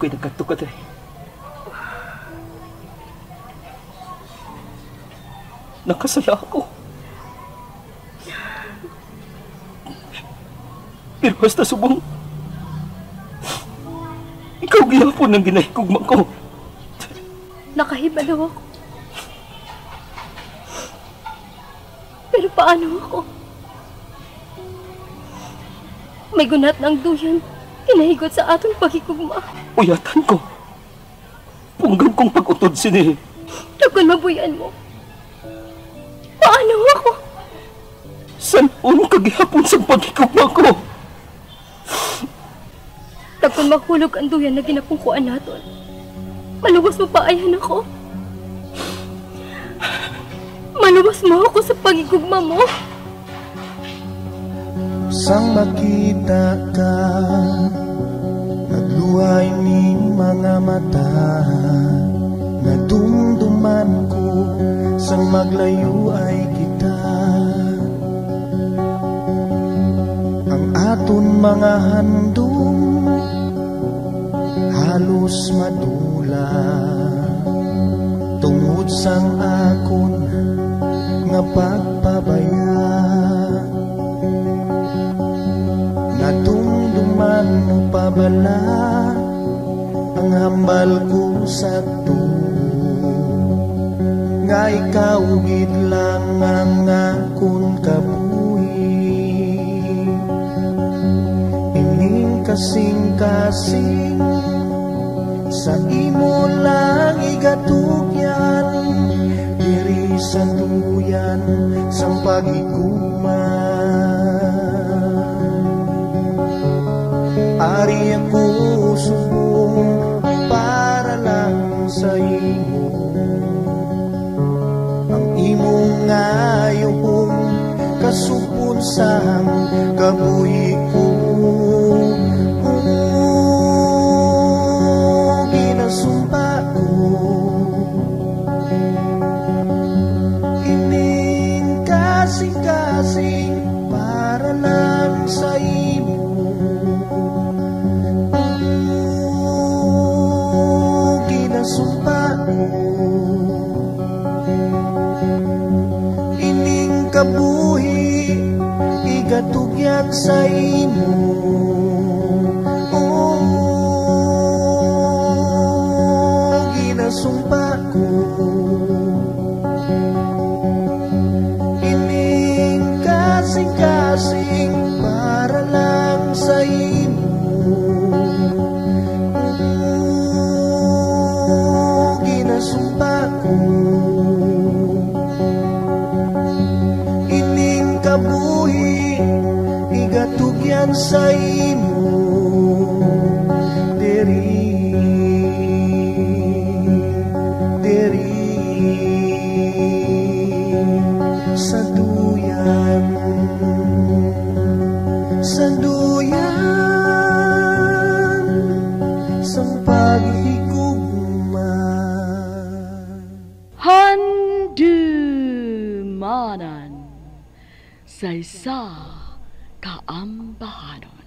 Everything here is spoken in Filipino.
ako'y nagkanto ka dre. Nakasala ako. Pero basta subong, ikaw gihapon ang ginahigugma ko. Nakahibalaw ako. Pero paano ako? May gunat ng duyan, kinahigot sa atong pagkikugma. Uyatan ko. Punggab kong pag-utod sini. Dagon mabuyan mo. Paano ako? Sanon kagihapon sa pagkikugma ko. Dagon mahulog ang duyan na ginapungkuan naton. Maluwas mo pa ayan ako. Maluwas mo ako sa pagkikugma mo. Sang makita ka, nagluhay ni mga mata, nadumduman ko, sang maglayo ay kita. Ang aton mga handong halos madula, tungod sang akon nga pagpabaya. Nadumduman mo pa bala ang hambal ko sa to, nga ikaw gid lang ang akon kabuhi. Ining kasing-kasing sa imo lang igatugyan, diri sa duyan sang pagigugma. Ari ako subong para lang sa imo, ang imong ngayong kasupon sang kabuhi ko. Ginasumpa ko ining kasing-kasing para lang sa imo. Ginasumpa ko ining kabuhi igatugyan sa imo. Ginasumpa ko ining kasing-kasing para lang sa imo. Ginasumpa ko ining kabuhi igatugyan sa imo. Sa duyan, sa duyan, sa paghigugma. Handumanan sa isa kaambahanon.